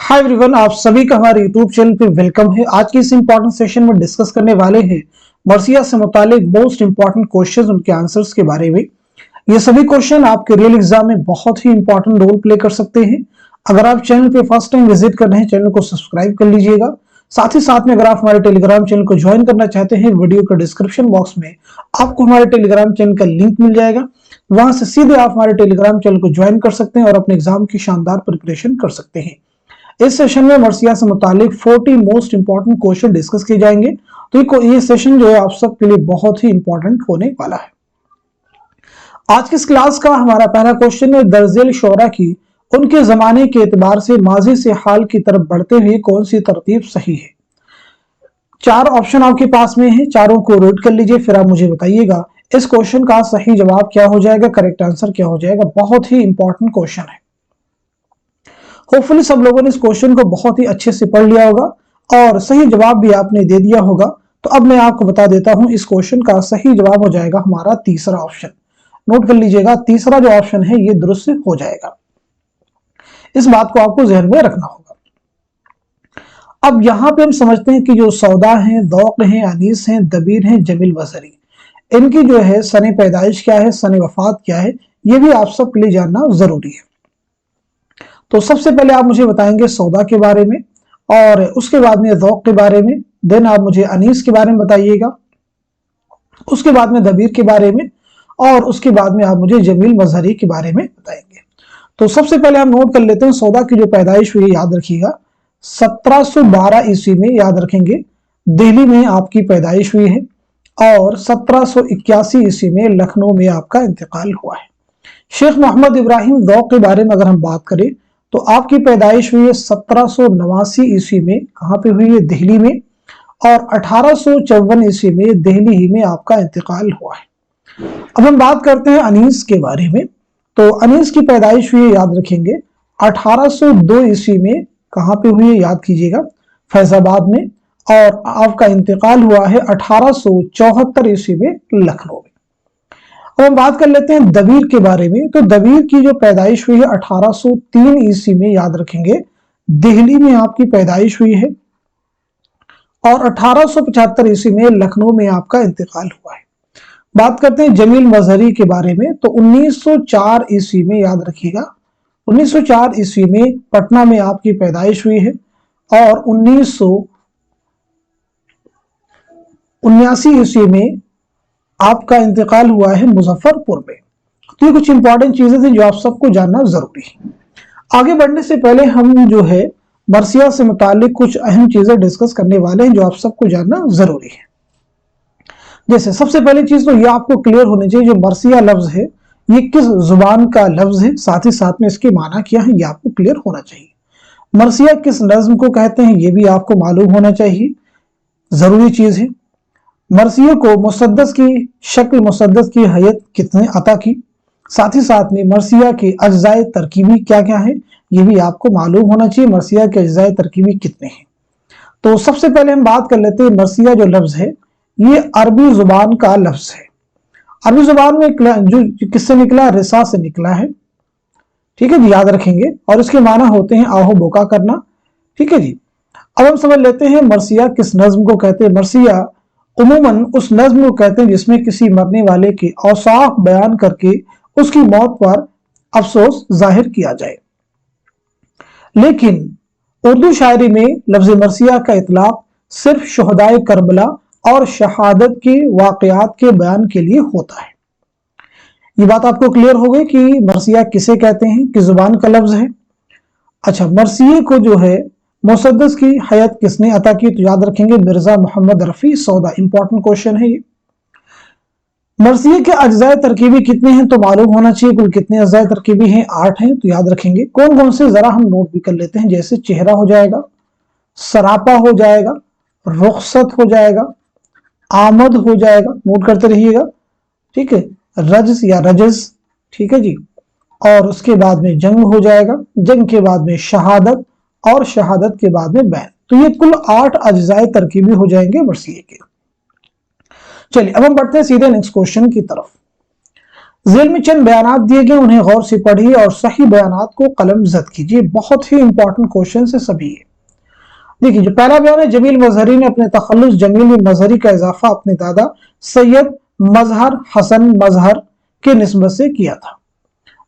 Hi everyone, आप सभी का हमारे यूट्यूब चैनल पे वेलकम है। आज के इस इंपॉर्टेंट सेशन में डिस्कस करने वाले हैं मर्सिया से मुतालिक मोस्ट इंपॉर्टेंट क्वेश्चंस, उनके आंसर्स के बारे में। ये सभी क्वेश्चन आपके रियल एग्जाम में बहुत ही इंपॉर्टेंट रोल प्ले कर सकते हैं। अगर आप चैनल पे फर्स्ट टाइम विजिट कर रहे हैं, चैनल को सब्सक्राइब कर लीजिएगा। साथ ही साथ में अगर आप हमारे टेलीग्राम चैनल को ज्वाइन करना चाहते हैं, वीडियो के डिस्क्रिप्शन बॉक्स में आपको हमारे टेलीग्राम चैनल का लिंक मिल जाएगा। वहां से सीधे आप हमारे टेलीग्राम चैनल को ज्वाइन कर सकते हैं और अपने एग्जाम की शानदार प्रिपरेशन कर सकते हैं। इस सेशन में मर्सिया से मुतालिक 40 मोस्ट इंपॉर्टेंट क्वेश्चन डिस्कस किए जाएंगे। तो ये सेशन जो है आप सबके लिए बहुत ही इंपॉर्टेंट होने वाला है। आज की इस क्लास का हमारा पहला क्वेश्चन है, दर्जेल शोरा की उनके जमाने के एतबार से माजी से हाल की तरफ बढ़ते हुए कौन सी तरतीब सही है। चार ऑप्शन आपके पास में है, चारों को रीड कर लीजिए, फिर आप मुझे बताइएगा इस क्वेश्चन का सही जवाब क्या हो जाएगा, करेक्ट आंसर क्या हो जाएगा। बहुत ही इंपॉर्टेंट क्वेश्चन है। होपफुली सब लोगों ने इस क्वेश्चन को बहुत ही अच्छे से पढ़ लिया होगा और सही जवाब भी आपने दे दिया होगा। तो अब मैं आपको बता देता हूं, इस क्वेश्चन का सही जवाब हो जाएगा हमारा तीसरा ऑप्शन। नोट कर लीजिएगा, तीसरा जो ऑप्शन है ये दुरुस्त हो जाएगा। इस बात को आपको ज़हन में रखना होगा। अब यहां पे हम समझते हैं कि जो सौदा हैं, दौक हैं, अनीस हैं, दबीर हैं, जमील बसरी, इनकी जो है सने पैदाइश क्या है, सने वफात क्या है, ये भी आप सबके लिए जानना जरूरी है। तो सबसे पहले आप मुझे बताएंगे सौदा के बारे में, और उसके बाद में ज़ौक़ के बारे में, देन आप मुझे अनीस के बारे में बताइएगा, उसके बाद में दबीर के बारे में, और उसके बाद में आप मुझे जमील मजहरी के बारे में बताएंगे। तो सबसे पहले हम नोट कर लेते हैं सौदा की जो पैदाइश हुई, याद रखिएगा 1712 ईस्वी में, याद रखेंगे, दिल्ली में आपकी पैदाइश हुई है, और 1781 ईस्वी में लखनऊ में आपका इंतकाल हुआ है। शेख मोहम्मद इब्राहिम ज़ौक़ के बारे में अगर हम बात करें तो आपकी पैदाइश हुई है 1789 ईस्वी में, कहाँ पे हुई है, दिल्ली में, और 1854 ईस्वी में दिल्ली ही में आपका इंतकाल हुआ है। अब हम बात करते हैं अनीस के बारे में। तो अनीस की पैदाइश हुई है, याद रखेंगे, 1802 ईस्वी में, कहाँ पे हुई है, याद कीजिएगा, फैजाबाद में, और आपका इंतकाल हुआ है 1874 ईस्वी में लखनऊ में। अब हम बात कर लेते हैं दबीर के बारे में। तो दबीर की जो पैदाइश हुई है 1803 ईस्वी में, याद रखेंगे, दिल्ली में आपकी पैदाइश हुई है, और 1875 ईस्वी में लखनऊ में आपका इंतकाल हुआ है। बात करते हैं जमील मजहरी के बारे में। तो 1904 ईस्वी में, याद रखिएगा, 1904 ईस्वी में पटना में आपकी पैदाइश हुई है, और 1979 ईस्वी में आपका इंतकाल हुआ है मुजफ्फरपुर में। तो ये कुछ इंपॉर्टेंट चीजें थी जो आप सबको जानना जरूरी है। आगे बढ़ने से पहले हम जो है मर्सिया से मुतालिक कुछ अहम चीजें डिस्कस करने वाले हैं जो आप सबको जानना जरूरी है। जैसे सबसे पहली चीज तो ये आपको क्लियर होनी चाहिए, जो मर्सिया लफ्ज है ये किस जुबान का लफ्ज है, साथ ही साथ में इसके माना क्या है ये आपको क्लियर होना चाहिए। मर्सिया किस नज्म को कहते हैं ये भी आपको मालूम होना चाहिए, जरूरी चीज है। मर्सिया को मुसद्दस की शक्ल, मुसद्दस की हैयत कितने अता की, साथ ही साथ में मर्सिया के अज्जाए तरकीबी क्या क्या है ये भी आपको मालूम होना चाहिए। मर्सिया के अज्जाए तरकीबी कितने हैं। तो सबसे पहले हम बात कर लेते हैं, मर्सिया जो लफ्ज है ये अरबी जुबान का लफ्ज है। अरबी जुबान में जो किससे निकला, रिसा से निकला है, ठीक है जी, याद रखेंगे, और इसके माना होते हैं आहो बोका करना, ठीक है जी। अब हम समझ लेते हैं मर्सिया किस नज्म को कहते हैं। मर्सिया उमूमन उस नज्म को कहते हैं जिसमें किसी मरने वाले के औसाफ बयान करके उसकी मौत पर अफसोस जाहिर किया जाए। लेकिन उर्दू शायरी में लफ्ज मर्सिया का इतलाक सिर्फ शुहदाए करबला और शहादत के वाकयात के बयान के लिए होता है। ये बात आपको क्लियर हो गई कि मर्सिया किसे कहते हैं, किस जुबान का लफ्ज है। अच्छा, मर्सिये को जो है मुसद्दस की हयात किसने अता की, तो याद रखेंगे मिर्जा मोहम्मद रफी सौदा। इंपॉर्टेंट क्वेश्चन है ये। मर्सिये के अज्जाए तरकीबी कितने हैं तो मालूम होना चाहिए, कुल कितने अज्जाए तरकीबी हैं, 8 हैं। तो याद रखेंगे कौन कौन से, जरा हम नोट भी कर लेते हैं। जैसे चेहरा हो जाएगा, सरापा हो जाएगा, रुखसत हो जाएगा, आमद हो जाएगा, नोट करते रहिएगा, ठीक है, रजस या रजस, ठीक है जी, और उसके बाद में जंग हो जाएगा, जंग के बाद में शहादत, और शहादत के बाद में बैन। तो ये कुल 8 अज्जाए तरकीबी हो जाएंगे मर्सिये के। चलिए अब हम बढ़ते हैं सीधे नेक्स्ट क्वेश्चन की तरफ। ذیل میں چند بیانات دیے گئے، انہیں غور سے پڑھیے اور صحیح بیانات کو قلم زد کیجیے۔ بہت ہی امپورٹنٹ کوشچن سے سبھی ہے۔ دیکھیے جو پہلا بیان ہے، جمیل مظہری نے اپنے تخلص جمیل مظہری کا اضافہ اپنے دادا سید مظہر حسن مظہر کے نسبت سے کیا تھا۔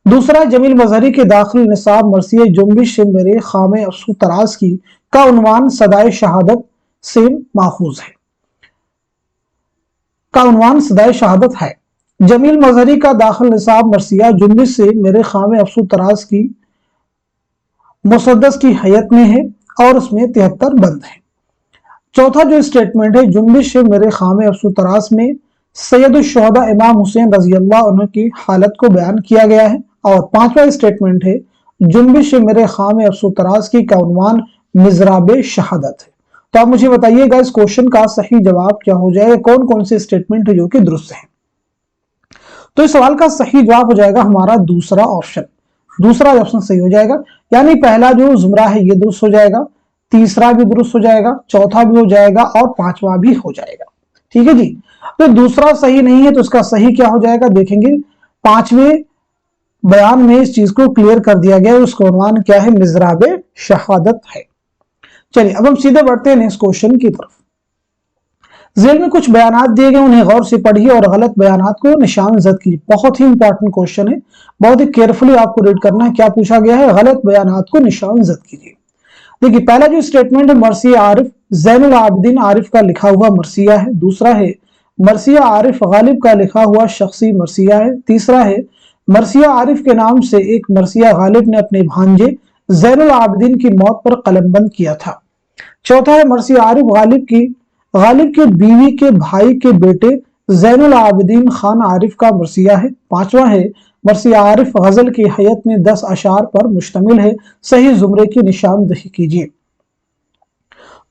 دوسرا، جمیل مظہری کے داخل نصاب مرثیہ جنبش میرے خام افسو تراز کی کا عنوان صدائے شہادت سے ماخوذ ہے، کا عنوان صدائے شہادت ہے۔ جمیل مظہری کا داخل نصاب مرثیہ جنبش سے میرے خام افسو تراز کی مسدس کی حیت میں ہے اور اس میں 73 بند ہیں۔ چوتھا جو اسٹیٹمنٹ ہے، جنبش سے میرے خام افسو تراز میں سید الشہداء امام حسین رضی اللہ عنہ کی حالت کو بیان کیا گیا ہے۔ اور پانچواں اسٹیٹمنٹ ہے، جنبش سے میرے خام افسو تراز کی کا عنوان مزراب شہادت ہے۔ تو آپ مجھے بتائیے گا اس کوشچن کا صحیح جواب کیا ہو جائے گا، کون کون سے اسٹیٹمنٹ ہے جو کہ درست ہیں۔ تو اس سوال کا صحیح جواب ہو جائے گا ہمارا دوسرا آپشن۔ دوسرا آپشن صحیح ہو جائے گا، یعنی پہلا جو زمرہ ہے یہ درست ہو جائے گا، تیسرا بھی درست ہو جائے گا، چوتھا بھی ہو جائے گا اور پانچواں بھی ہو جائے گا۔ ٹھیک ہے جی، تو دوسرا صحیح نہیں ہے تو اس کا صحیح کیا ہو جائے گا، دیکھیں گے پانچویں بیان میں اس چیز کو کلیئر کر دیا گیا، اس کا عنوان کیا ہے، مزراب شہادت ہے۔ چلیے اب ہم سیدھے بڑھتے ہیں نیکسٹ کوشچن کی طرف۔ ذیل میں کچھ بیانات دیے گئے، انہیں غور سے پڑھیے اور غلط بیانات کو نشان زد کیجیے۔ بہت ہی امپورٹنٹ کوشچن ہے، بہت ہی کیئرفلی آپ کو ریڈ کرنا ہے۔ کیا پوچھا گیا ہے، غلط بیانات کو نشان زد کیجیے۔ دیکھیے پہلا جو اسٹیٹمنٹ ہے، مرثیہ عارف زین العابدین عارف کا لکھا ہوا مرثیہ ہے۔ دوسرا ہے مرثیہ عارف غالب کا لکھا ہوا شخصی مرثیہ ہے۔ تیسرا ہے مرثیہ عارف کے نام سے ایک مرثیہ غالب نے اپنے بھانجے زین العابدین کی موت پر قلم بند کیا تھا۔ چوتھا ہے مرثیہ عارف غالب کے بیوی کے بھائی کے بیٹے زین العابدین خان عارف کا مرثیہ ہے۔ پانچواں ہے مرثیہ عارف غزل کی حیت میں 10 اشعار پر مشتمل ہے۔ صحیح زمرے کی نشاندہی کیجیے۔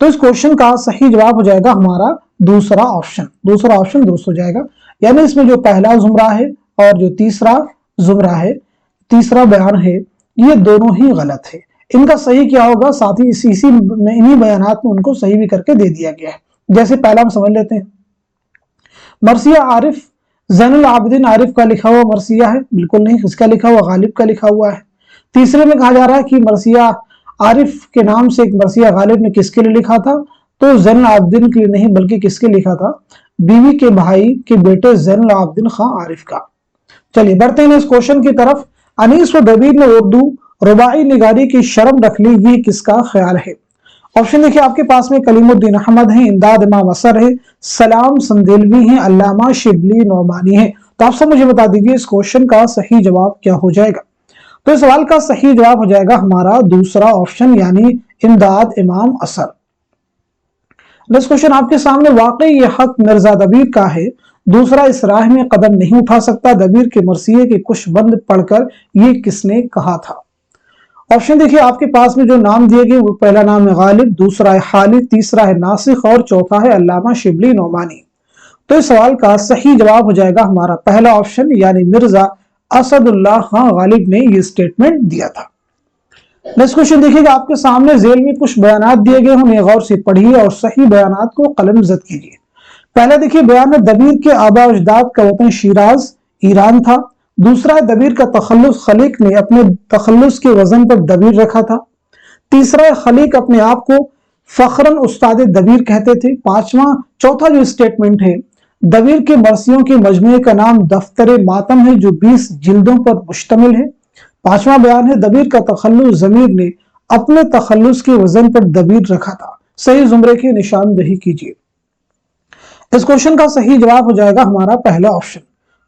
تو اس کوشچن کا صحیح جواب ہو جائے گا ہمارا دوسرا آپشن۔ دوسرا آپشن درست ہو جائے گا، یعنی اس میں جو پہلا زمرہ ہے اور جو تیسرا زمرہ ہے، تیسرا بیان ہے، یہ دونوں ہی غلط ہے۔ ان کا صحیح کیا ہوگا، ساتھ ہی انہی بیانات میں ان کو صحیح بھی کر کے دے دیا گیا ہے۔ جیسے پہلا ہم سمجھ لیتے ہیں، مرثیہ عارف زین العابدین عارف کا لکھا ہوا مرثیہ ہے، بالکل نہیں، اس کا لکھا ہوا غالب کا لکھا ہوا ہے۔ تیسرے میں کہا جا رہا ہے کہ مرثیہ عارف کے نام سے ایک مرثیہ غالب نے کس کے لیے لکھا تھا، تو زین العابدین کے لیے نہیں بلکہ کس کے لکھا تھا، بیوی کے بھائی کے بیٹے زین العابدین خان عارف کا۔ چلیے بڑھتے ہیں اس کوشچن کی طرف۔ انیس و دبیر نے اردو رباعی نگاری کی شرم رکھ لی، یہ کس کا خیال ہے؟ آپشن دیکھیں آپ کے پاس میں، کلیم الدین احمد ہیں، امداد امام اثر ہے، سلام سندیلوی ہیں، علامہ شبلی نعمانی ہیں۔ تو آپ سب مجھے بتا دیجئے اس کوشچن کا صحیح جواب کیا ہو جائے گا۔ تو اس سوال کا صحیح جواب ہو جائے گا ہمارا دوسرا آپشن، یعنی امداد امام اثر۔ نیکسٹ کوشچن آپ کے سامنے، واقعی یہ حق مرزا دبیر کا ہے، دوسرا اس راہ میں قدم نہیں اٹھا سکتا، دبیر کے مرثیے کے کچھ بند پڑھ کر یہ کس نے کہا تھا؟ آپشن دیکھیے آپ کے پاس میں جو نام دیے گئے، وہ پہلا نام ہے غالب، دوسرا ہے خالد، تیسرا ہے ناسخ اور چوتھا ہے علامہ شبلی نعمانی۔ تو اس سوال کا صحیح جواب ہو جائے گا ہمارا پہلا آپشن، یعنی مرزا اسد اللہ خان غالب نے یہ اسٹیٹمنٹ دیا تھا۔ نیکسٹ کوشچن دیکھیے گا آپ کے سامنے، ذیل میں کچھ بیانات دیے گئے، انہیں غور سے پڑھیے اور صحیح بیانات کو قلم زد کیجیے۔ پہلا دیکھیے بیان ہے، دبیر کے آبا و اجداد کا وطن شیراز ایران تھا۔ دوسرا ہے دبیر کا تخلص، خلیق نے اپنے تخلص کے وزن پر دبیر رکھا تھا۔ تیسرا ہے خلیق اپنے آپ کو فخراً استاد دبیر کہتے تھے۔ چوتھا جو اسٹیٹمنٹ ہے، دبیر کے مرثیوں کے مجموعے کا نام دفتر ماتم ہے جو 20 جلدوں پر مشتمل ہے۔ پانچواں بیان ہے، دبیر کا تخلص، ضمیر نے اپنے تخلص کے وزن پر دبیر رکھا تھا۔ صحیح زمرے کی نشاندہی کیجیے۔ اس کوشچن کا صحیح جواب ہو جائے گا ہمارا پہلا آپشن۔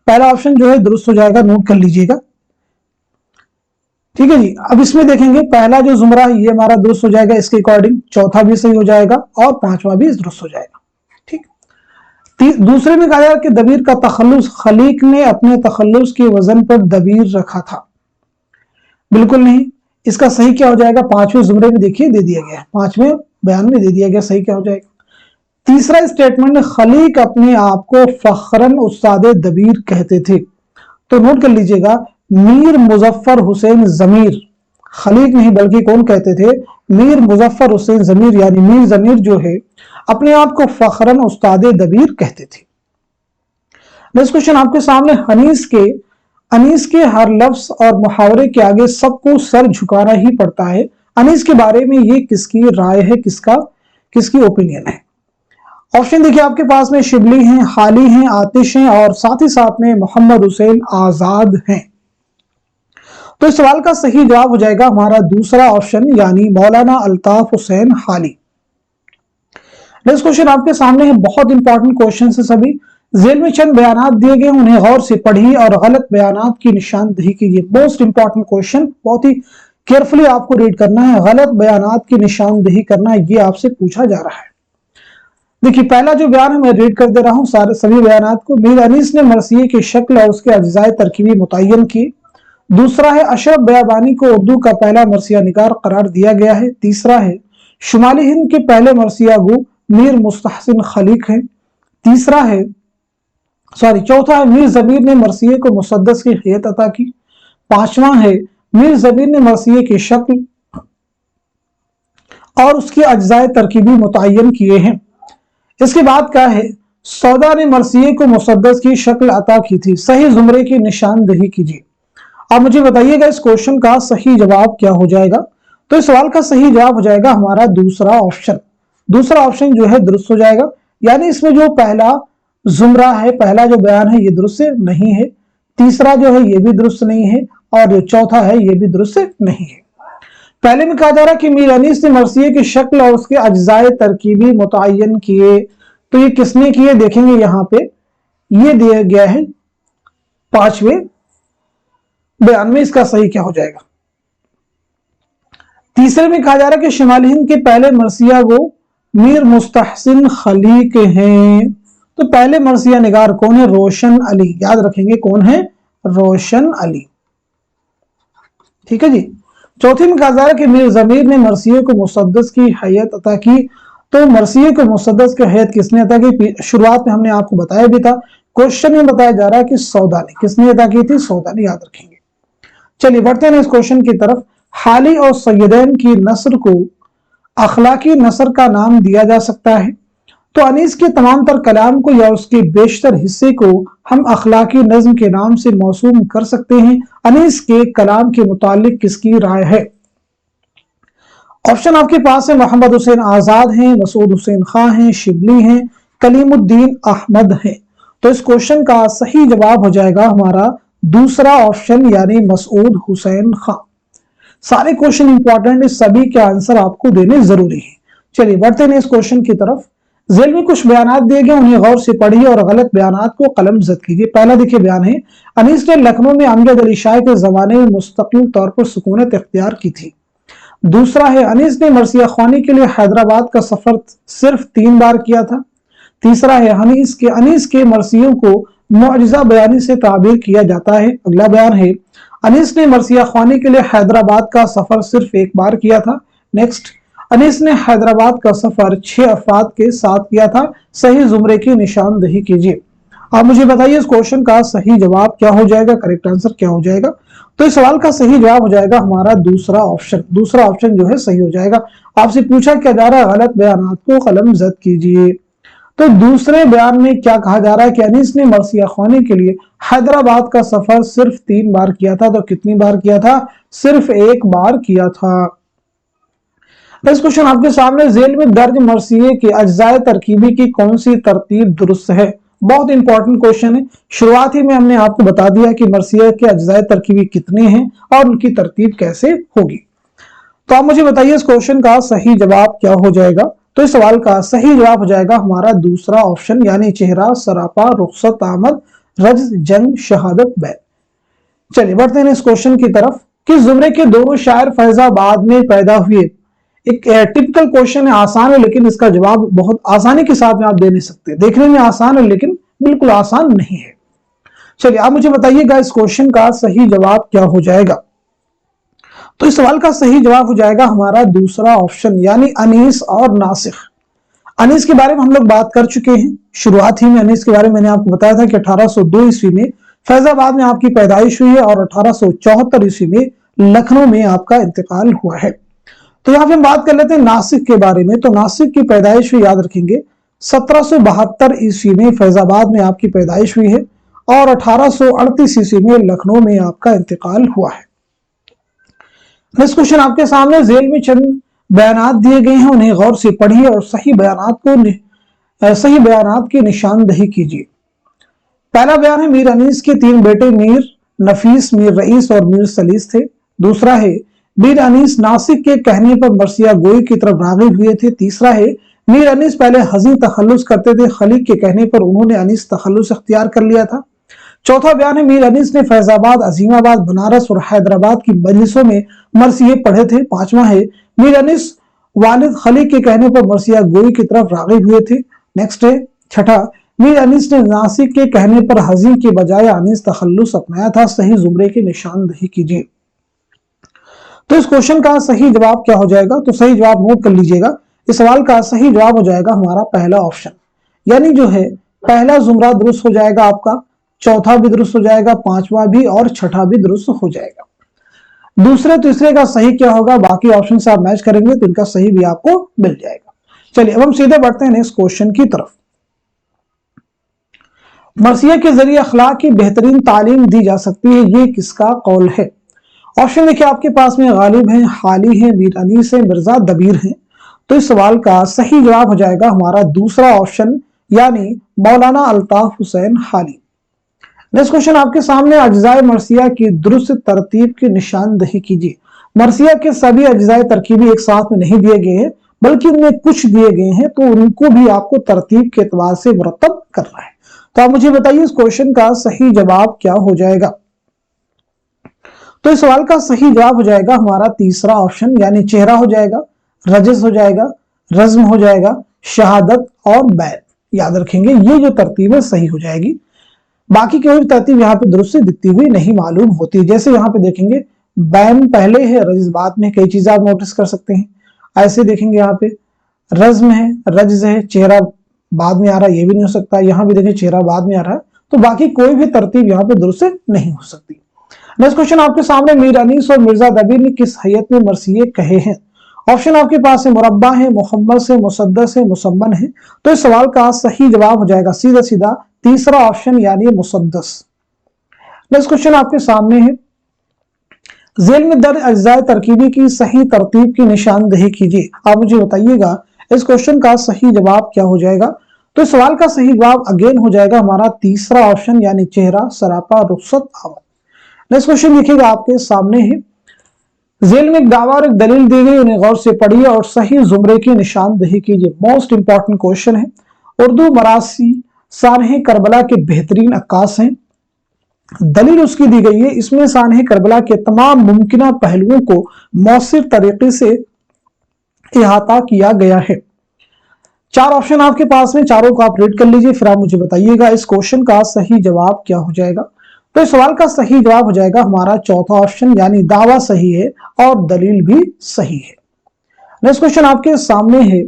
پہلا آپشن جو ہے درست ہو جائے گا، نوٹ کر لیجئے گا۔ ٹھیک ہے جی، اب اس میں دیکھیں گے پہلا جو زمرہ ہے یہ ہمارا درست ہو جائے گا اس کے اکارڈنگ، چوتھا بھی صحیح ہو جائے گا اور پانچواں بھی درست ہو جائے گا۔ ٹھیک، دوسرے میں کہا کہ دبیر کا تخلص، خلیق نے اپنے تخلص کے وزن پر دبیر رکھا تھا، بالکل نہیں، اس کا صحیح کیا ہو جائے گا، پانچویں زمرے میں دیکھیے دے دیا گیا ہے، پانچویں بیان میں دے دیا گیا، صحیح کیا ہو جائے گا۔ تیسرا اسٹیٹمنٹ، خلیق اپنے آپ کو فخراً استاد دبیر کہتے تھے، تو نوٹ کر لیجئے گا، میر مظفر حسین ضمیر، خلیق نہیں بلکہ کون کہتے تھے، میر مظفر حسین ضمیر، یعنی میر ضمیر جو ہے اپنے آپ کو فخراً استاد دبیر کہتے تھے۔ نیکسٹ کوشچن آپ کے سامنے، حنیس کے انیس کے ہر لفظ اور محاورے کے آگے سب کو سر جھکانا ہی پڑتا ہے، انیس کے بارے میں یہ کس کی رائے ہے، کس کی اوپینین ہے؟ آپشن دیکھیے آپ کے پاس میں شبلی ہیں، حالی ہیں، آتش ہیں اور ساتھ ہی ساتھ میں محمد حسین آزاد ہیں۔ تو اس سوال کا صحیح جواب ہو جائے گا ہمارا دوسرا آپشن یعنی مولانا الطاف حسین حالی۔ نیکسٹ کوشچن آپ کے سامنے ہے، بہت امپورٹنٹ کوشچن ہے سبھی۔ ذیل میں چند بیانات دیے گئے، انہیں غور سے پڑھیے اور غلط بیانات کی نشاندہی کیجیے۔ موسٹ امپورٹنٹ کوشچن، بہت ہی کیئرفلی آپ کو ریڈ کرنا ہے، غلط بیانات کی نشاندہی کرنا ہے، یہ آپ سے پوچھا جا رہا ہے۔ دیکھیے پہلا جو بیان ہے میں ریڈ کر دے رہا ہوں سبھی بیانات کو۔ میر انیس نے مرثیے کی شکل اور اس کے اجزائے ترکیبی متعین کی۔ دوسرا ہے اشرف بیابانی کو اردو کا پہلا مرثیہ نگار قرار دیا گیا ہے۔ تیسرا ہے شمالی ہند کے پہلے مرثیہ گو میر مستحسن خلیق ہیں۔ چوتھا ہے میر ضمیر نے مرثیے کو مسدس کی حیثیت عطا کی۔ پانچواں ہے میر ضمیر نے مرثیے کی شکل اور اس کے اجزائے ترکیبی متعین کیے ہیں۔ اس کے بعد کیا ہے، سودا نے مرثیے کو مسدس کی شکل عطا کی تھی۔ صحیح زمرے کی نشاندہی کیجیے۔ اب مجھے بتائیے گا اس کوشچن کا صحیح جواب کیا ہو جائے گا؟ تو اس سوال کا صحیح جواب ہو جائے گا ہمارا دوسرا آپشن۔ دوسرا آپشن جو ہے درست ہو جائے گا، یعنی اس میں جو پہلا زمرہ ہے، پہلا جو بیان ہے یہ درست نہیں ہے، تیسرا جو ہے یہ بھی درست نہیں ہے، اور جو چوتھا ہے یہ بھی درست نہیں ہے۔ پہلے میں کہا جا رہا ہے کہ میر انیس نے مرثیے کی شکل اور اس کے اجزائے ترکیبی متعین کیے، تو یہ کس نے کیے؟ دیکھیں گے یہاں پہ یہ دیا گیا ہے پانچویں بیان میں، اس کا صحیح کیا ہو جائے گا؟ تیسرے میں کہا جا رہا ہے کہ شمالی ہند کے پہلے مرثیہ گو میر مستحسن خلیق ہیں، تو پہلے مرثیہ نگار کون ہے؟ روشن علی۔ یاد رکھیں گے کون ہے؟ روشن علی، ٹھیک ہے جی۔ چوتھی میں کہا جا رہا ہے کہ میر ضمیر نے مرثیے کو مسدس کی حیثیت عطا کی، تو مرثیے کو مسدس کی حیثیت کس نے عطا کی؟ شروعات میں ہم نے آپ کو بتایا بھی تھا، کوشچن میں بتایا جا رہا ہے کہ سودا نے۔ کس نے عطا کی تھی؟ سودا نے، یاد رکھیں گے۔ چلیے بڑھتے ہیں اس کوشچن کی طرف۔ حالی اور سیدین کی نثر کو اخلاقی نثر کا نام دیا جا سکتا ہے، تو انیس کے تمام تر کلام کو یا اس کے بیشتر حصے کو ہم اخلاقی نظم کے نام سے موسوم کر سکتے ہیں۔ انیس کے کلام کے متعلق کس کی رائے ہے؟ آپشن آپ کے پاس ہے، محمد حسین آزاد ہیں، مسعود حسین خاں ہیں، شبلی ہیں، کلیم الدین احمد ہیں۔ تو اس کوشچن کا صحیح جواب ہو جائے گا ہمارا دوسرا آپشن یعنی مسعود حسین خاں۔ سارے کوشچن امپورٹنٹ ہیں، سبھی کے آنسر آپ کو دینے ضروری ہیں۔ چلیے بڑھتے ہیں اس کوشچن کی طرف۔ ذیل میں کچھ بیانات دیے گئے، انہیں غور سے پڑھیے اور غلط بیانات کو قلم زد کیجیے۔ پہلا دیکھیے بیان ہے، انیس نے لکھنؤ میں امجد علی شاہ کے زمانے میں مستقل طور پر سکونت اختیار کی تھی۔ دوسرا ہے، انیس نے مرثیہ خوانی کے لیے حیدرآباد کا سفر صرف 3 بار کیا تھا۔ تیسرا ہے، انیس کے مرثیوں کو معجزہ بیانی سے تعبیر کیا جاتا ہے۔ اگلا بیان ہے، انیس نے مرثیہ خوانی کے لیے حیدرآباد کا سفر صرف 1 بار کیا تھا۔ نیکسٹ، انیس نے حیدرآباد کا سفر 6 افراد کے ساتھ کیا تھا۔ صحیح زمرے کی نشاندہی کیجیے۔ آپ مجھے بتائیے اس کوشچن کا صحیح جواب کیا ہو جائے گا، کریکٹ آنسر کیا ہو جائے گا؟ تو اس سوال کا صحیح جواب ہو جائے گا ہمارا دوسرا آپشن۔ دوسرا آپشن جو ہے صحیح ہو جائے گا۔ آپ سے پوچھا کیا جا رہا ہے، غلط بیانات کو قلم زد کیجیے۔ تو دوسرے بیان میں کیا کہا جا رہا ہے کہ انیس نے مرثیہ خوانی کے لیے حیدرآباد کا سفر صرف 3 بار کیا تھا۔ تو کتنی بار کیا تھا؟ صرف 1 بار کیا تھا۔ اس کوشچن آپ کے سامنے، ذیل میں درج مرثیے کے اجزائے ترکیبی کی کون سی ترتیب درست ہے؟ بہت امپورٹنٹ کوشچن ہے۔ شروعات ہی میں ہم نے آپ کو بتا دیا کہ مرثیے کے اجزائے ترکیبی کتنے ہیں اور ان کی ترتیب کیسے ہوگی۔ تو آپ مجھے بتائیے اس کوشچن کا صحیح جواب کیا ہو جائے گا؟ تو اس سوال کا صحیح جواب ہو جائے گا ہمارا دوسرا آپشن یعنی چہرہ، سراپا، رخصت، آمد، رجز، جنگ، شہادت، بیت۔ چلیے بڑھتے ہیں اس کوشچن کی طرف۔ کس زمرے کے دونوں شاعر فیض آباد میں پیدا ہوئے؟ ایک ٹپکل کوشچن ہے، آسان ہے، لیکن اس کا جواب بہت آسانی کے ساتھ میں آپ دے نہیں سکتے۔ دیکھنے میں آسان ہے لیکن بالکل آسان نہیں ہے۔ چلیے آپ مجھے بتائیے گا اس کوشچن کا صحیح جواب کیا ہو جائے گا؟ تو اس سوال کا صحیح جواب ہو جائے گا ہمارا دوسرا آپشن یعنی انیس اور ناسخ۔ انیس کے بارے میں ہم لوگ بات کر چکے ہیں، شروعات ہی میں انیس کے بارے میں نے آپ کو بتایا تھا کہ 1802 عیسوی میں فیض آباد میں آپ کی پیدائش ہوئی ہے اور 1874 عیسوی میں لکھنؤ میں آپ کا انتقال ہوا ہے۔ تو یہاں پہ ہم بات کر لیتے ہیں ناسک کے بارے میں۔ تو ناسک کی پیدائش ہوئی، یاد رکھیں گے 1772 عیسوی میں فیض آباد میں آپ کی پیدائش ہوئی ہے और 1838 ईस्वी में लखनऊ में आपका इंतकाल हुआ है। नेक्स्ट क्वेश्चन आपके सामने जेल में चंद बयानात दिए गए हैं, उन्हें गौर से पढ़िए और सही बयानात की निशानदही कीजिए। पहला बयान है मीर अनीस के 3 बेटे मीर नफीस, मीर रईस और मीर सलीस थे। दूसरा है मीर अनीस नासिक के कहने पर मरसिया गोई की तरफ राग़िब हुए थे। तीसरा है मीर अनीस पहले हजी तखल्लुस करते थे, खलीक के कहने पर उन्होंने अनीस तखल्लुस इख्तियार कर लिया था। चौथा बयान है मीर अनीस ने फैजाबाद, अजीमाबाद, बनारस और हैदराबाद की मजलिसों में मरसिये पढ़े थे। पांचवा है मीर अनीस वालिद खलीक के कहने पर मरसिया गोई की तरफ राग़िब हुए थे। नेक्स्ट है छठा, मीर अनीस ने नासिक के कहने पर हजी के बजाय अनीस तखल्लुस अपनाया था। सही जुमरे की निशानदही कीजिए। तो इस क्वेश्चन का सही जवाब क्या हो जाएगा? तो सही जवाब नोट कर लीजिएगा। इस सवाल का सही जवाब हो जाएगा हमारा पहला ऑप्शन, यानी जो है पहला जुमरा दुरुस्त हो जाएगा आपका, चौथा भी दुरुस्त हो जाएगा, पांचवा भी और छठा भी दुरुस्त हो जाएगा। दूसरे तीसरे का सही क्या होगा, बाकी ऑप्शन से आप मैच करेंगे तो इनका सही भी आपको मिल जाएगा। चलिए अब हम सीधे बढ़ते हैं नेक्स्ट क्वेश्चन की तरफ। मरसिया के जरिए अखलाक की बेहतरीन तालीम दी जा सकती है, ये किसका कौल है? ऑप्शन देखिए आपके पास में गालिब है, हाली है, मीर अनीस है, मिर्जा दबीर है। तो इस सवाल का सही जवाब हो जाएगा हमारा दूसरा ऑप्शन, यानी मौलाना अल्ताफ हुसैन हाली। नेक्स्ट क्वेश्चन आपके सामने, अज्जाए मरसिया की दुरुस्त तरतीब की निशानदही कीजिए। मरसिया के सभी अज्जाए तरकीबी एक साथ में नहीं दिए गए हैं, बल्कि उनमें कुछ दिए गए हैं, तो उनको भी आपको तरतीब के एतबार से मुरतब करना है। तो आप मुझे बताइए इस क्वेश्चन का सही जवाब क्या हो जाएगा? तो इस सवाल का सही जवाब हो जाएगा हमारा तीसरा ऑप्शन, यानी चेहरा हो जाएगा, रजस हो जाएगा, रज्म हो जाएगा, शहादत और बैत। याद रखेंगे ये जो तरतीब है सही हो जाएगी। बाकी कोई तरतीब यहाँ पे दुरुस्त दिखती हुई नहीं मालूम होती। जैसे यहाँ पे देखेंगे बैन पहले है, रजस बाद में, कई चीजें आप नोटिस कर सकते हैं। ऐसे देखेंगे यहाँ पे रज्म है, रजस है, चेहरा बाद में आ रहा है, ये भी नहीं हो सकता। यहाँ भी देखिए चेहरा बाद में आ रहा है, तो बाकी कोई भी तरतीब यहाँ पे दुरुस्त नहीं हो सकती। नेक्स्ट क्वेश्चन आपके सामने, मीर अनीस और मिर्जा दबीर ने किस हैयत में मरसिये कहे हैं? ऑप्शन आपके पास है मुरब्बा है, मुहम्मद है, मुसद्दस है, मुसम्मन है। तो इस सवाल का सही जवाब हो जाएगा सीधा सीधा तीसरा ऑप्शन, यानी मुसद्दस। नेक्स्ट क्वेश्चन आपके सामने है, जेल में दर्ज अज्जाए तरकीबी की सही तरतीब की निशानदही कीजिए। आप मुझे बताइएगा इस क्वेश्चन का सही जवाब क्या हो जाएगा? तो इस सवाल का सही जवाब अगेन हो जाएगा हमारा तीसरा ऑप्शन, यानी चेहरा, सरापा, रुखसत, आवत। नेक्स्ट क्वेश्चन देखिएगा आपके सामने है, जेल में एक दावा और एक दलील दी गई, उन्हें गौर से पढ़िए और सही जुमरे की निशानदही कीजिए। मोस्ट इंपॉर्टेंट क्वेश्चन है। उर्दू मरासी सानहे करबला के बेहतरीन अक्कास हैं। दलील उसकी दी गई है, इसमें सानहे करबला के तमाम मुमकिन पहलुओं को मौसिर तरीके से इहाता किया गया है। 4 ऑप्शन आपके पास में, चारों को आप रीड कर लीजिए, फिर आप मुझे बताइएगा इस क्वेश्चन का सही जवाब क्या हो जाएगा। तो इस सवाल का सही जवाब हो जाएगा हमारा चौथा ऑप्शन, यानी दावा सही है और दलील भी सही है। नेक्स्ट क्वेश्चन आपके सामने है,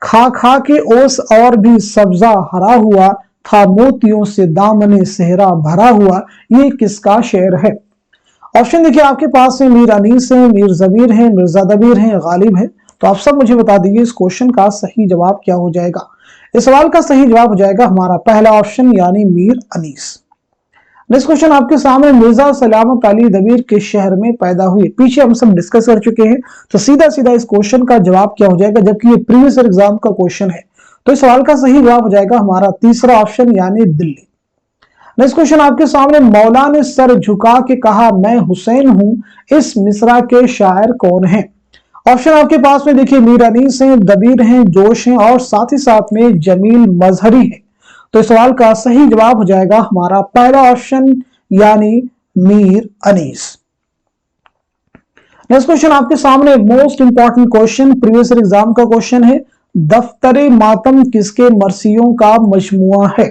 खा खा के ओस और भी सब्जा हरा हुआ था, मोतियों से दामने सेहरा भरा हुआ, ये किसका शेर है? ऑप्शन देखिए आपके पास में, मीर अनीस है, मीर जबीर है, मिर्जा दबीर है, गालिब है। तो आप सब मुझे बता दीजिए इस क्वेश्चन का सही जवाब क्या हो जाएगा। इस सवाल का सही जवाब हो जाएगा हमारा पहला ऑप्शन, यानी मीर अनीस। नेक्स्ट क्वेश्चन आपके सामने, मिर्जा सलामत अली दबीर के शहर में पैदा हुए। पीछे हम सब डिस्कस कर चुके हैं, तो सीधा सीधा इस क्वेश्चन का जवाब क्या हो जाएगा, जबकि ये प्रीवियस एग्जाम का क्वेश्चन है। तो इस सवाल का सही जवाब हो जाएगा हमारा तीसरा ऑप्शन, यानी दिल्ली। नेक्स्ट क्वेश्चन आपके सामने, मौला ने सर झुका के कहा मैं हुसैन हूं, इस मिसरा के शायर कौन है? ऑप्शन आपके पास में देखिए, मीर अनीस हैं, दबीर हैं, जोश हैं और साथ ही साथ में जमील मजहरी है। तो इस सवाल का सही जवाब हो जाएगा हमारा पहला ऑप्शन, यानी मीर अनीस। नेक्स्ट क्वेश्चन आपके सामने, most important question, previous exam का क्वेश्चन है, दफ्तरे मातम किसके मरसियों का मजमुआ है?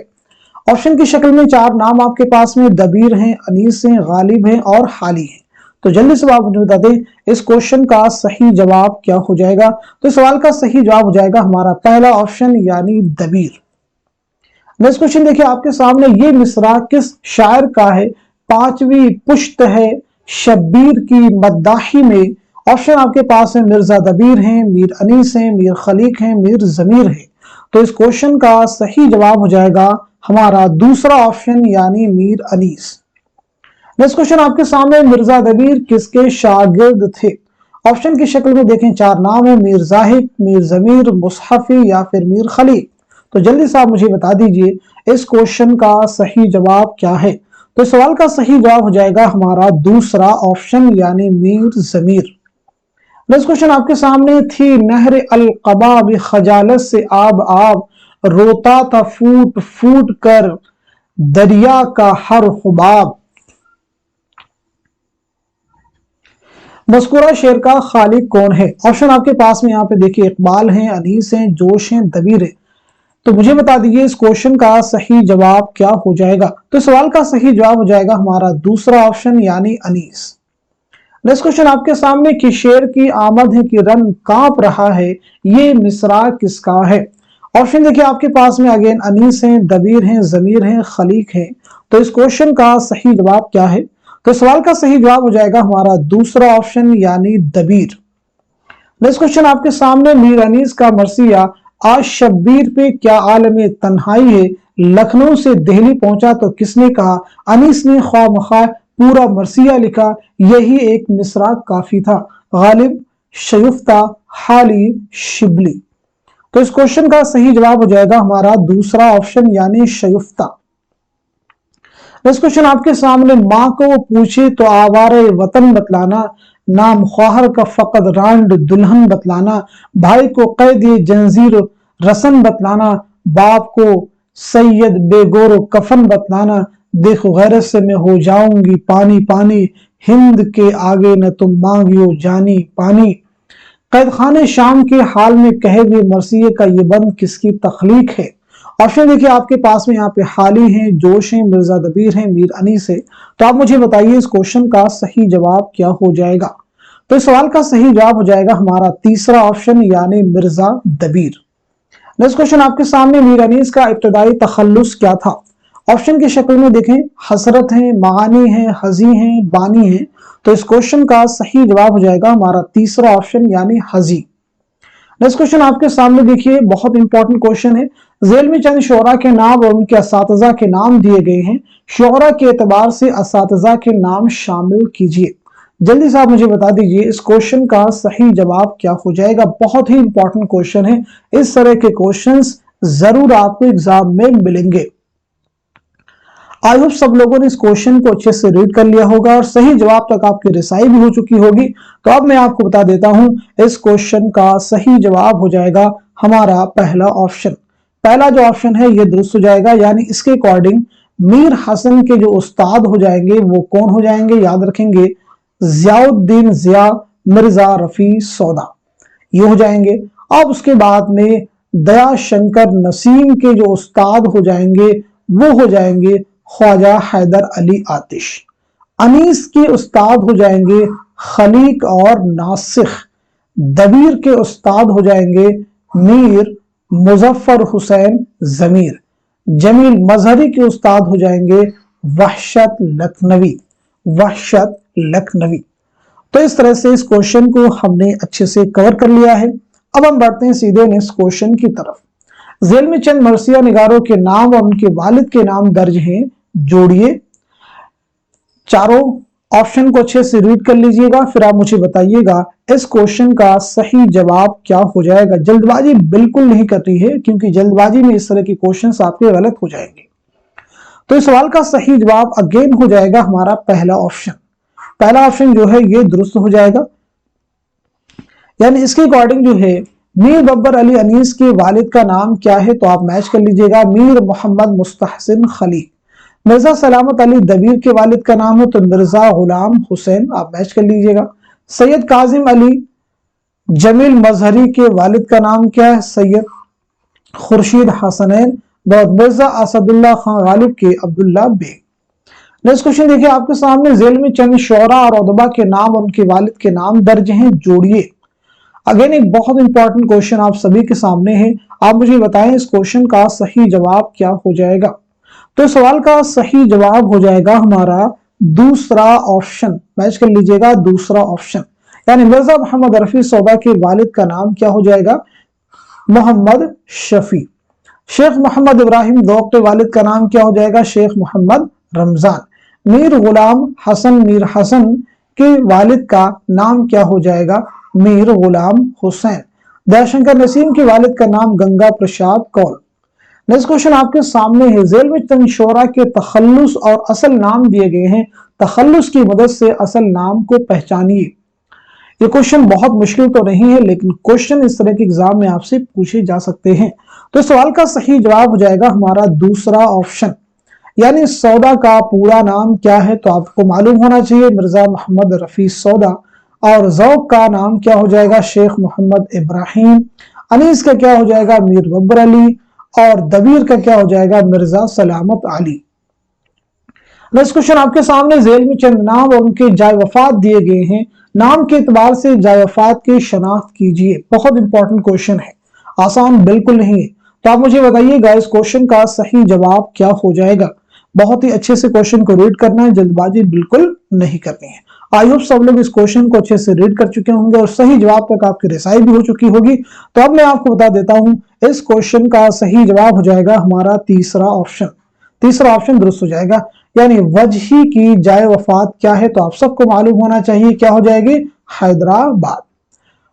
ऑप्शन की शक्ल में 4 नाम आपके पास में, दबीर हैं, अनीस हैं, गालिब हैं और हाली हैं। तो जल्दी से आप मुझे बता दें इस क्वेश्चन का सही जवाब क्या हो जाएगा। तो इस सवाल का सही जवाब हो जाएगा हमारा पहला ऑप्शन, यानी दबीर। नेक्स्ट क्वेश्चन देखिए आपके सामने, ये मिसरा किस शायर का है? 5वीं पुश्त है शब्बीर की मद्दाही में। ऑप्शन आपके पास है, मिर्जा दबीर हैं, मीर अनीस हैं, मीर खलीक हैं, मीर जमीर है। तो इस क्वेश्चन का सही जवाब हो जाएगा हमारा दूसरा ऑप्शन यानी मीर अनीस। नेक्स्ट क्वेश्चन आपके सामने, मिर्जा दबीर किसके शागिर्द थे? ऑप्शन की शक्ल में देखें, चार नाम है, मीर जाहिद, मीर जमीर, मुसहफी या फिर मीर खलील। तो जल्दी से आप मुझे बता दीजिए इस क्वेश्चन का सही जवाब क्या है। तो इस सवाल का सही जवाब हो जाएगा हमारा दूसरा ऑप्शन यानी मीर जमीर। नेक्स्ट क्वेश्चन आपके सामने, थी नहर अल कबा भी खजालत से आब आब, रोता था फूट फूट कर दरिया का हर हुबाब। मस्कुरा शेर का खालिक कौन है? ऑप्शन आपके पास में यहाँ पे देखिए, इकबाल हैं, अनीस हैं, जोश हैं, दबीर है। तो मुझे बता दीजिए इस क्वेश्चन का सही जवाब क्या हो जाएगा। तो सवाल का सही जवाब हो जाएगा हमारा दूसरा ऑप्शन यानी अनीस। नेक्स्ट क्वेश्चन आपके सामने, कि शेर की आमद है कि रन कांप रहा है, ये मिसरा किसका है? ऑप्शन देखिए आपके पास में, अगेन अनीस हैं, दबीर हैं, जमीर हैं, खलीक हैं। तो इस क्वेश्चन का सही जवाब क्या है? तो सवाल का सही जवाब हो जाएगा हमारा दूसरा ऑप्शन यानी दबीर। नेक्स्ट क्वेश्चन आपके सामने, मीर अनीस का मरसिया आज शब्बीर पे क्या आलम तन्हाई है, लखनऊ से दिल्ली पहुंचा तो किसने कहा, अनीस ने ख्वाह मख्वाह पूरा मरसिया लिखा, यही एक मिसरा काफी था, गालिब, शयुफ्ता, हाली, शिबली। तो इस क्वेश्चन का सही जवाब हो जाएगा हमारा दूसरा ऑप्शन यानी शयुफ्ता। नेक्स्ट क्वेश्चन आपके सामने, माँ को पूछे तो आवारे वतन बतलाना, नाम ख्वाहर का फकत रांड दुल्हन बतलाना, भाई को कैद जंजीर रसन बतलाना, बाप को सैयद बेगोर कफन बतलाना, देखो गैरत से मैं हो जाऊंगी पानी पानी, हिंद के आगे न तुम मांगियो जानी पानी। कैद खाने शाम के हाल में कहे गए मरसिये का ये बंद किसकी तख्लीक है? ऑप्शन देखिए आपके पास में यहाँ पे हाली हैं, जोश हैं, मिर्जा दबीर हैं, मीर अनीस है। तो आप मुझे बताइए इस क्वेश्चन का सही जवाब क्या हो जाएगा। तो इस सवाल का सही जवाब हो जाएगा हमारा तीसरा ऑप्शन यानी मिर्जा दबीर। नेक्स्ट क्वेश्चन आपके सामने, मीर अनीस का इब्तदाई तखल्लुस क्या था? ऑप्शन की शक्ल में देखें, हसरत है, मानी है, हजी है, बानी है। तो इस क्वेश्चन का सही जवाब हो जाएगा हमारा तीसरा ऑप्शन यानी हजी। नेक्स्ट क्वेश्चन आपके सामने देखिए, बहुत इंपॉर्टेंट क्वेश्चन है। जेल में चंद शोरा के नाम और उनके असातिज़ा के नाम दिए गए हैं, शोरा के एतबार से असातिज़ा के नाम शामिल कीजिए। जल्दी से आप मुझे बता दीजिए इस क्वेश्चन का सही जवाब क्या हो जाएगा। बहुत ही इंपॉर्टेंट क्वेश्चन है, इस तरह के क्वेश्चंस जरूर आपको एग्जाम में मिलेंगे। आई होप सब लोगों ने इस क्वेश्चन को अच्छे से रीड कर लिया होगा और सही जवाब तक आपकी रिसाई भी हो चुकी होगी। तो अब मैं आपको बता देता हूं, इस क्वेश्चन का सही जवाब हो जाएगा हमारा पहला ऑप्शन। पहला जो ऑप्शन है ये दुरुस्त हो जाएगा, यानी इसके अकॉर्डिंग मीर हसन के जो उस्ताद हो जाएंगे वो कौन हो जाएंगे, याद रखेंगे, जियाउद्दीन जिया, मिर्जा रफी सौदा, ये हो जाएंगे। अब उसके बाद में दया शंकर नसीम के जो उस्ताद हो जाएंगे वो हो जाएंगे ख्वाजा हैदर अली आतिश। अनीस के उस्ताद हो जाएंगे खलीक और नासिख। दबीर के उस्ताद हो जाएंगे मीर मुजफ्फर हुसैन जमीर। जमील मजहरी के उस्ताद हो जाएंगे वहशत लखनवी, वहशत लखनवी। तो इस तरह से इस क्वेश्चन को हमने अच्छे से कवर कर लिया है। अब हम बढ़ते हैं सीधे नेक्स्ट क्वेश्चन की तरफ। जेल में चंद मरसिया निगारों के नाम और उनके वालिद के नाम दर्ज हैं, जोड़िए। चारों ऑप्शन को अच्छे से रीड कर लीजिएगा, फिर आप मुझे बताइएगा इस क्वेश्चन का सही जवाब क्या हो जाएगा। जल्दबाजी बिल्कुल नहीं करनी है, क्योंकि जल्दबाजी में इस तरह के क्वेश्चंस आपके गलत हो जाएंगे। तो इस सवाल का सही जवाब अगेन हो जाएगा हमारा पहला ऑप्शन। पहला ऑप्शन जो है ये दुरुस्त हो जाएगा, यानी इसके अकॉर्डिंग जो है मीर बब्बर अली अनीस के वालिद का नाम क्या है, तो आप मैच कर लीजिएगा, मीर मोहम्मद मुस्तहसिन खलीक। मिर्जा सलामत अली दबीर के वालिद का नाम हो तो मिर्जा गुलाम हुसैन, आप मैच कर लीजिएगा। सैयद काजिम अली जमील मजहरी के वालिद का नाम क्या है, सैयद खुर्शीद हसनैन। मिर्जा असदुल्ला खान गालिब के अब्दुल्ला बेग। नेक्स्ट क्वेश्चन देखिए आपके सामने, जेल में चंद शोरा और उदबा के नाम और उनके वालिद के नाम दर्ज हैं, जोड़िए। अगेन एक बहुत इंपॉर्टेंट क्वेश्चन आप सभी के सामने है, आप मुझे बताएं इस क्वेश्चन का सही जवाब क्या हो जाएगा। तो सवाल का सही जवाब हो जाएगा हमारा दूसरा ऑप्शन, मैच कर लीजिएगा दूसरा ऑप्शन, यानी मिर्जा मोहम्मद रफी सौदा के वालिद का नाम क्या हो जाएगा, मोहम्मद शफी। शेख मोहम्मद इब्राहिम ज़ौक़ के वालिद का नाम क्या हो जाएगा? शेख मोहम्मद रमजान। मीर गुलाम हसन मीर हसन के वालिद का नाम क्या हो जाएगा? मीर गुलाम हुसैन। दयाशंकर नसीम के वालिद का नाम गंगा प्रसाद कौल। नेक्स्ट क्वेश्चन आपके सामने है, झेल में चंद शोरा के तखल्लुस और असल नाम दिए गए हैं, तखल्लुस की मदद से असल नाम को पहचानिए। ये क्वेश्चन बहुत मुश्किल तो नहीं है, लेकिन क्वेश्चन इस तरह के एग्जाम में आपसे पूछे जा सकते हैं। तो सवाल का सही जवाब हो जाएगा हमारा दूसरा ऑप्शन, यानी सौदा का पूरा नाम क्या है? तो आपको मालूम होना चाहिए मिर्जा मोहम्मद रफी सौदा। और ज़ौक़ का नाम क्या हो जाएगा? शेख मोहम्मद इब्राहिम। अनीस का क्या हो जाएगा? मीर बब्बर अली। और दबीर का क्या हो जाएगा? मिर्जा सलामत अली। नेक्स्ट क्वेश्चन आपके सामने, झेल में चंद नाम और उनके जाय वफात दिए गए हैं, नाम के एतबार से जाय वफात की शनाख्त कीजिए। बहुत इंपॉर्टेंट क्वेश्चन है, आसान बिल्कुल नहीं है। तो आप मुझे बताइएगा इस क्वेश्चन का सही जवाब क्या हो जाएगा। बहुत ही अच्छे से क्वेश्चन को रीड करना है, जल्दबाजी बिल्कुल नहीं करनी है। आई होप सब लोग इस क्वेश्चन को अच्छे से रीड कर चुके होंगे और सही जवाब तक आपकी रिसाई भी हो चुकी होगी। तो अब मैं आपको बता देता हूं, इस क्वेश्चन का सही जवाब हो जाएगा हमारा तीसरा ऑप्शन। तीसरा ऑप्शन दुरुस्त हो जाएगा, यानी वजही की जाय वफात क्या है? तो आप सबको मालूम होना चाहिए, क्या हो जाएगी? हैदराबाद।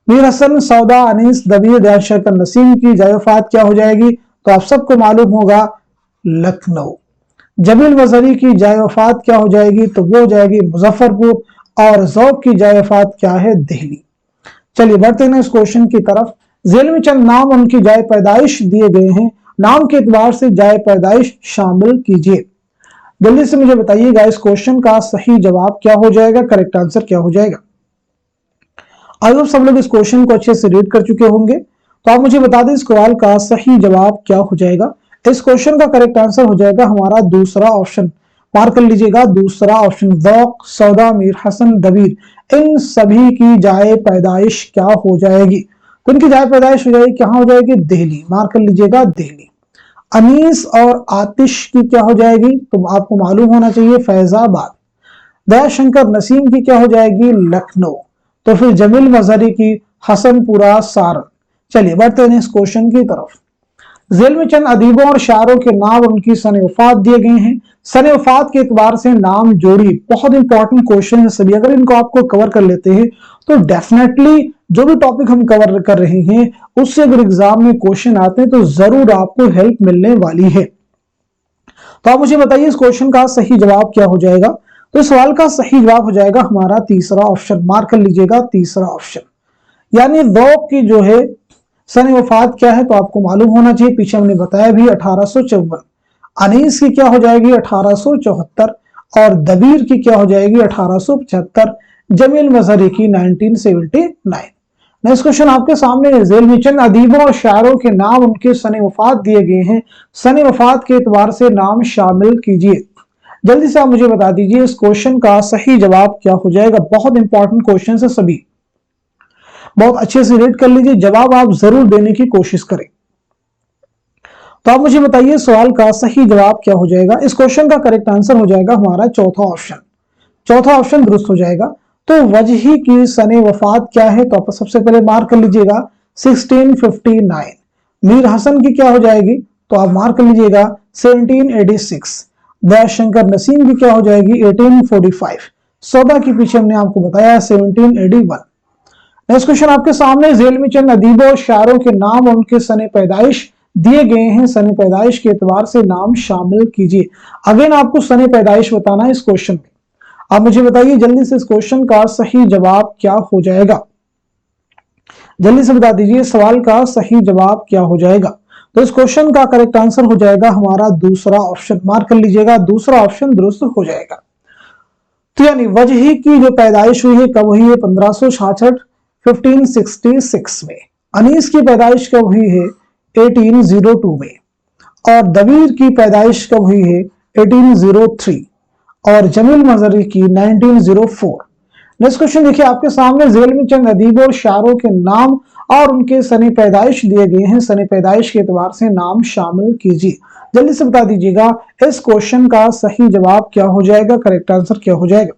मीर हसन सौदा अनीस दबीर दयाशंकर नसीम की जाय वफात क्या हो जाएगी? तो आप सबको मालूम होगा लखनऊ। जमील वज़री की जाय वफात क्या हो जाएगी? तो वो हो जाएगी मुजफ्फरपुर। और ज़ौक़ की जाय वफात क्या है? दिल्ली। चलिए बढ़ते हैं इस क्वेश्चन की तरफ। झेल में चंद नाम उनकी जाय पैदाइश दिए गए हैं, नाम के एतबार से जाय पैदाइश शामिल कीजिए। जल्दी से मुझे बताइएगा इस क्वेश्चन का सही जवाब क्या हो जाएगा, करेक्ट आंसर क्या हो जाएगा। अगर सब लोग इस क्वेश्चन को अच्छे से रीड कर चुके होंगे तो आप मुझे बता दें इस सवाल का सही जवाब क्या हो जाएगा। इस क्वेश्चन का करेक्ट आंसर हो जाएगा हमारा दूसरा ऑप्शन। मार्क कर लीजिएगा, दूसरा ऑप्शन। ज़ौक़, सौदा, मीर हसन, दबीर, इन सभी की जाए पैदाइश क्या हो जाएगी? तो इनकी जाए पैदाइश हो जाएगी, कहां हो जाएगी? दिल्ली। मार्क कर लीजिएगा, दिल्ली। अनीस और आतिश की क्या हो जाएगी? तो आपको मालूम होना चाहिए फैजाबाद। दयाशंकर नसीम की क्या हो जाएगी? लखनऊ। तो फिर जमील मजहरी की हसनपुरा सारण। चलिए बढ़ते हैं इस क्वेश्चन की तरफ। झेल में चंद अदीबों और शायरों के नाम और उनकी सन वफात दिए गए हैं, सन वफात के एतबार से नाम जोड़ी। बहुत इंपॉर्टेंट क्वेश्चन है सभी, अगर इनको आपको कवर कर लेते हैं तो डेफिनेटली जो भी टॉपिक हम कवर कर रहे हैं उससे अगर एग्जाम में क्वेश्चन आते हैं तो जरूर आपको हेल्प मिलने वाली है। तो आप मुझे बताइए इस क्वेश्चन का सही जवाब क्या हो जाएगा। तो इस सवाल का सही जवाब हो जाएगा हमारा तीसरा ऑप्शन। मार्क कर लीजिएगा, तीसरा ऑप्शन। यानी ज़ौक़ की जो है सन वफात क्या है? तो आपको मालूम होना चाहिए, पीछे हमने बताया भी 1854। अनीस की क्या हो जाएगी? 1874। और दबीर की क्या हो जाएगी? 1875। जमील मजहरी की 1979। नेक्स्ट क्वेश्चन आपके सामने है, झेल में चंद अदीबों और शायरों के नाम उनके सन वफात दिए गए हैं, सन वफात के एतबार से नाम शामिल कीजिए। जल्दी से आप मुझे बता दीजिए इस क्वेश्चन का सही जवाब क्या हो जाएगा। बहुत इंपॉर्टेंट क्वेश्चन है सभी, बहुत अच्छे से रीड कर लीजिए, जवाब आप जरूर देने की कोशिश करें। तो आप मुझे बताइए सवाल का सही जवाब क्या हो जाएगा। इस क्वेश्चन का करेक्ट आंसर हो जाएगा हमारा चौथा ऑप्शन। चौथा ऑप्शन दुरुस्त हो जाएगा। तो वजही की सने वफात क्या है? तो आप सबसे पहले मार्क कर लीजिएगा 1659। मीर हसन की क्या हो जाएगी? तो आप मार्क कर लीजिएगा 1786। दयाशंकर नसीम की क्या हो जाएगी? 1845। सौदा के पीछे हमने आपको बताया 1781। नेक्स्ट क्वेश्चन आपके सामने, झेल में चंद अदीबों और शायरों के नाम और उनके सने पैदाइश दिए गए हैं, सने पैदाइश के एतबार से नाम शामिल कीजिए। अगेन आपको सने पैदाइश बताना है इस क्वेश्चन में। आप मुझे बताइए जल्दी से इस क्वेश्चन का सही जवाब क्या हो जाएगा। जल्दी से बता दीजिए सवाल का सही जवाब क्या हो जाएगा। तो इस क्वेश्चन का करेक्ट आंसर हो जाएगा हमारा दूसरा ऑप्शन। मार्क कर लीजिएगा, दूसरा ऑप्शन दुरुस्त हो जाएगा। तो यानी वजही की जो पैदाइश हुई है कब हुई है? 1566 1566 में। अनीस की पैदाइश कब हुई है? 1802 में। और दबीर की पैदाइश कब हुई है? 1803। और जमील मजहरी की 1904। नेक्स्ट क्वेश्चन देखिए आपके सामने, झेल में चंद अदीबों और शायरों के नाम और उनके सने पैदाइश दिए गए हैं, सने पैदाइश के एतबार से नाम शामिल कीजिए। जल्दी से बता दीजिएगा इस क्वेश्चन का सही जवाब क्या हो जाएगा, करेक्ट आंसर क्या हो जाएगा।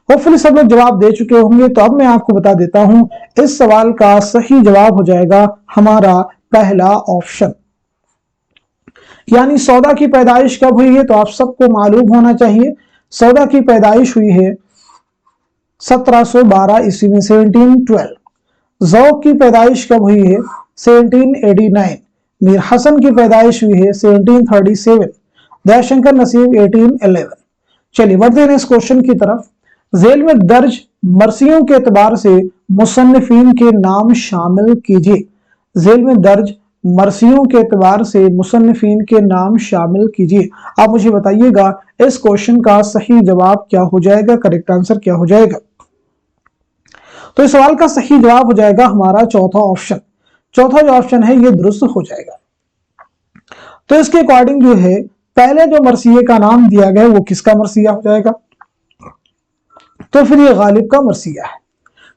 होपफुली सब लोग जवाब दे चुके होंगे, तो अब मैं आपको बता देता हूं इस सवाल का सही जवाब हो जाएगा हमारा पहला ऑप्शन। यानी सौदा की पैदाइश कब हुई है, तो आप सबको मालूम होना चाहिए। सौदा की पैदाइश हुई है 1712 ईस्वी में, 1712। ज़ौक़ की पैदाइश कब हुई है, 1789। मीर हसन की पैदाइश हुई है 1737। दयाशंकर नसीब 1811। चलिए बढ़ते हैं इस क्वेश्चन की तरफ। झेल में दर्ज मरसियों के एतबार से मुसन्निफीन के नाम शामिल कीजिए। झेल में दर्ज मरसियों के एतबार से मुसन्निफीन के नाम शामिल कीजिए। आप मुझे बताइएगा इस क्वेश्चन का सही जवाब क्या हो जाएगा, करेक्ट आंसर क्या हो जाएगा। तो इस सवाल का सही जवाब हो जाएगा हमारा चौथा ऑप्शन। चौथा जो ऑप्शन है ये दुरुस्त हो जाएगा। तो इसके अकॉर्डिंग जो है पहले जो मरसिये का नाम दिया गया वो किसका मरसिया हो जाएगा, तो फिर ये गालिब का मरसिया है।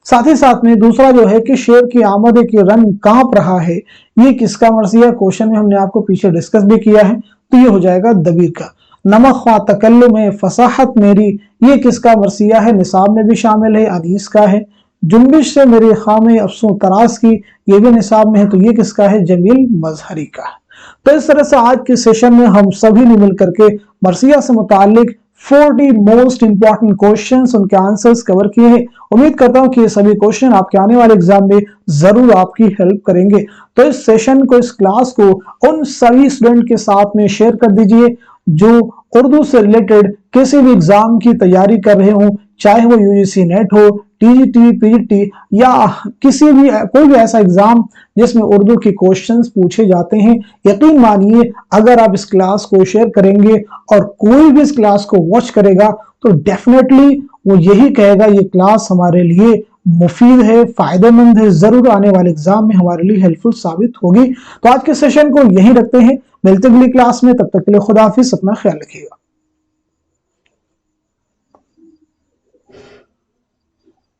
साथ ही साथ में दूसरा जो है कि शेर की आमद की रंग कांप रहा है, ये किसका मरसिया, क्वेश्चन में हमने आपको पीछे डिस्कस भी किया है, तो ये हो जाएगा दबीर का। नमक ख्वा तकल्लुम में फसाहत मेरी, ये किसका मरसिया है, निसाब में भी शामिल है, अनीस का है। जुम्बिश से मेरे खामे अफसों तरास की, ये भी निसाब में है, तो ये किसका है, जमील मजहरी का है। तो इस तरह से आज के सेशन में हम सभी ने मिलकर के मरसिया से मुतालिक 40 मोस्ट इंपॉर्टेंट क्वेश्चंस, उनके आंसर्स कवर किए हैं। उम्मीद करता हूं कि ये सभी क्वेश्चन आपके आने वाले एग्जाम में जरूर आपकी हेल्प करेंगे। तो इस सेशन को, इस क्लास को उन सभी स्टूडेंट के साथ में शेयर कर दीजिए जो उर्दू से रिलेटेड किसी भी एग्जाम की तैयारी कर रहे हो, चाहे वो यूजीसी नेट हो, टीजीटी, पीजीटी या किसी भी कोई भी ऐसा एग्जाम जिसमें उर्दू के क्वेश्चंस पूछे जाते हैं। यकीन मानिए अगर आप इस क्लास को शेयर करेंगे और कोई भी इस क्लास को वॉच करेगा तो डेफिनेटली वो यही कहेगा ये क्लास हमारे लिए मुफीद है, फायदेमंद है, जरूर आने वाले एग्जाम में हमारे लिए हेल्पफुल साबित होगी। तो आज के सेशन को यहीं रखते हैं, मिलते अगली क्लास में, तब तक के लिए खुदा हाफिज, अपना ख्याल रखिएगा।